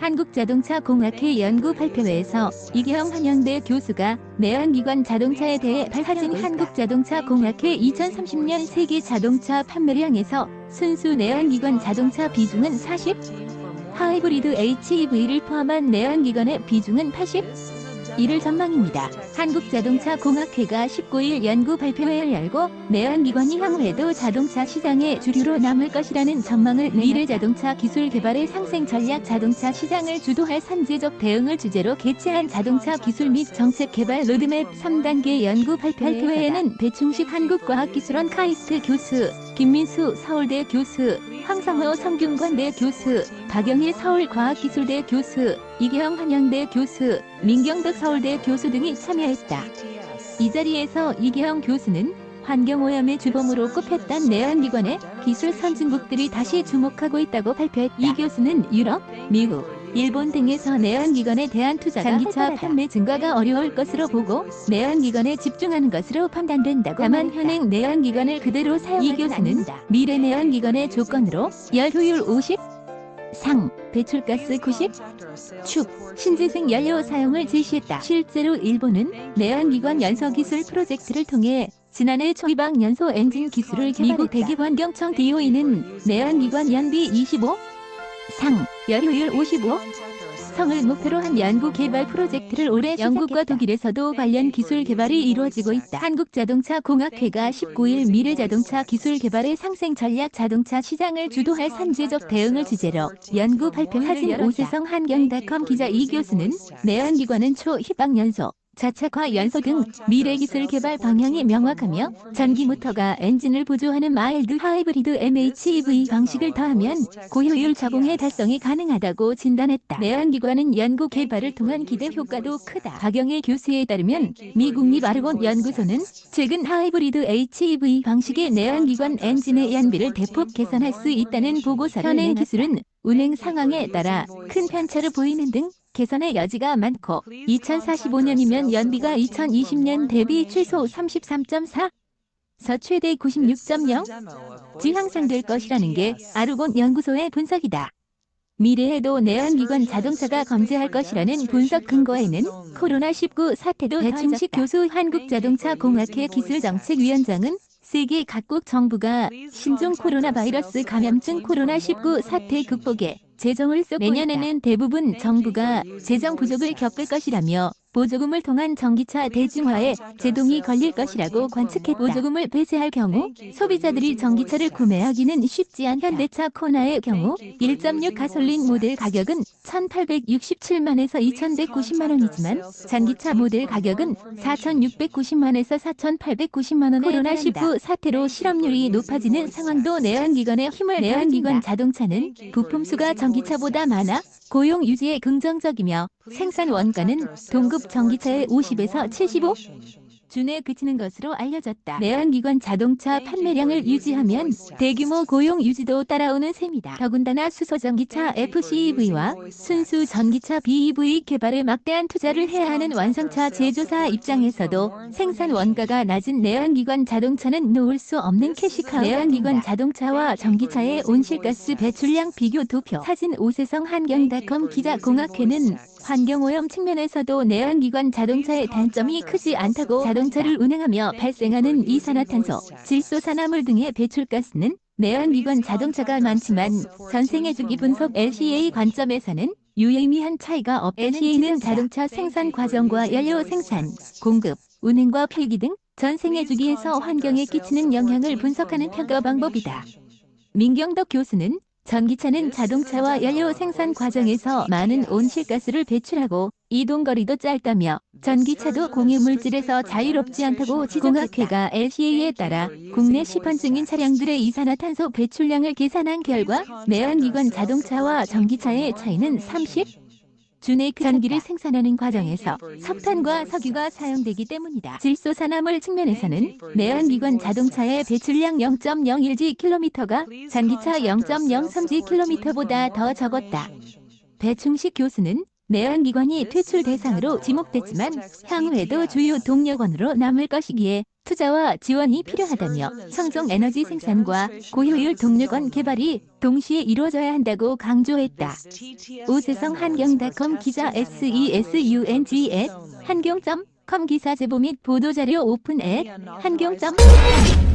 한국자동차공학회 연구 발표회에서 이계형 한양대 교수가 내연기관 자동차에 대해 밝힌 한국자동차공학회 2030년 세계 자동차 판매량에서 순수 내연기관 자동차 비중은 40, 하이브리드 HEV를 포함한 내연기관의 비중은 80, 이를 전망입니다. 한국자동차공학회가 19일 연구 발표회를 열고 내연기관이 향후에도 자동차 시장의 주류로 남을 것이라는 전망을 미래자동차 기술 개발의 상생 전략 자동차 시장을 주도할 산재적 대응을 주제로 개최한 자동차 기술 및 정책 개발 로드맵 3단계 연구 발표회에는 배충식 한국과학기술원 카이스트 교수, 김민수 서울대 교수, 황성호 성균관대 교수, 박영일 서울과학기술대 교수, 이계형 한양대 교수, 민경덕 서울대 교수 등이 참여했다. 이 자리에서 이계형 교수는 환경오염의 주범으로 꼽혔던 내연기관의 기술 선진국들이 다시 주목하고 있다고 발표했다. 이 교수는 유럽, 미국, 일본 등에서 내연기관에 대한 투자가 전기차 판매 증가가 어려울 것으로 보고 내연기관에 집중하는 것으로 판단된다고. 다만 현행 내연기관을 그대로 사용하지 않는다. 이 교수는 미래 내연기관의 조건으로 열 효율 50, 상, 배출가스 90, 축, 신재생 연료 사용을 제시했다. 실제로 일본은 내연기관 연소기술 프로젝트를 통해 지난해 초이방 연소 엔진 기술을 개발했다. 미국 대기환경청 DOE는 내연기관 연비 25, 상, 열효율 55, 성을 목표로 한 연구 개발 프로젝트를 올해 영국과 독일에서도 관련 기술 개발이 이루어지고 있다. 한국자동차공학회가 19일 미래자동차 기술 개발의 상생 전략 자동차 시장을 주도할 산재적 대응을 주제로 연구 발표회를 사진 오세성 한경닷컴 기자. 이 교수는 내연기관은 초희박연소, 자착화 연소 등 미래기술 개발 방향이 명확하며 전기모터가 엔진을 보조하는 마일드 하이브리드 MHEV 방식을 더하면 고효율 저공해 달성이 가능하다고 진단했다. 내연기관은 연구 개발을 통한 기대 효과도 크다. 박영일 교수에 따르면 미 국립아르곤연구소는 최근 하이브리드 HEV 방식의 내연기관 엔진의 연비를 대폭 개선할 수 있다는 보고서를 현행 기술은 운행 상황에 따라 큰 편차를 보이는 등 개선의 여지가 많고 2045년이면 연비가 2020년 대비 최소 33.4, 서 최대 96.0지 향상될 것이라는 게 아르곤 연구소의 분석이다. 미래에도 내연기관 자동차가 검증할 것이라는 분석 근거에는 코로나19 사태도 배충식 교수. 한국자동차공학회 기술정책위원장은 세계 각국 정부가 신종 코로나 바이러스 감염증 코로나19 사태 극복에 재정을 쏟고 내년에는 대부분 정부가 재정 부족을 겪을 것이라며 보조금을 통한 전기차 대중화에 제동이 걸릴 것이라고 관측했다. 보조금을 배제할 경우 소비자들이 전기차를 구매하기는 쉽지 않다. 현대차 코나의 경우 1.6 가솔린 모델 가격은 1,867만에서 2,190만원이지만 전기차 모델 가격은 4,690만에서 4,890만원에 코로나19 사태로 실업률이 높아지는 상황도 내연기관의 힘을 내연기관 자동차는 부품수가 전기차보다 많아 고용 유지에 긍정적이며 생산 원가는 동급 전기차의 50에서 75 준에 그치는 것으로 알려졌다. 내연기관 자동차 판매량을 유지하면 대규모 고용 유지도 따라오는 셈이다. 더군다나 수소전기차 FCEV와 순수 전기차 BEV 개발에 막대한 투자를 해야 하는 완성차 제조사 입장에서도 생산 원가가 낮은 내연기관 자동차는 놓을 수 없는 캐시카우. 내연기관 자동차와 전기차의 온실가스 배출량 비교 도표. 사진 오세성 한경닷컴 기자. 공학회는 환경오염 측면에서도 내연기관 자동차의 단점이 크지 않다고 자동차를 운행하며 발생하는 이산화탄소, 질소산화물 등의 배출가스는 내연기관 자동차가 많지만 전생애주기 분석 LCA 관점에서는 유의미한 차이가 없다. LCA는 자동차 생산 과정과 연료 생산, 공급, 운행과 폐기 등 전생애주기에서 환경에 끼치는 영향을 분석하는 평가 방법이다. 민경덕 교수는 전기차는 자동차와 연료 생산 과정에서 많은 온실가스를 배출하고 이동거리도 짧다며 전기차도 공유물질에서 자유롭지 않다고 지적했다. 공학회가 LCA에 따라 국내 시판 중인 차량들의 이산화탄소 배출량을 계산한 결과 내연기관 자동차와 전기차의 차이는 30 준의 전기를 생산하는 과정에서 석탄과 석유가 사용되기 때문이다. 질소산화물 측면에서는 내연기관 자동차의 배출량 0.01Gkm가 전기차 0.03Gkm보다 더 적었다. 배충식 교수는 내연기관이 퇴출 대상으로 지목됐지만 향후에도 주요 동력원으로 남을 것이기에 투자와 지원이 필요하다며 청정 에너지 생산과 고효율 동력원 개발이 동시에 이루어져야 한다고 강조했다. 오세성 한경.com 기자 SESUNGS 한경.com 기사 제보 및 보도자료 오픈 @한경.com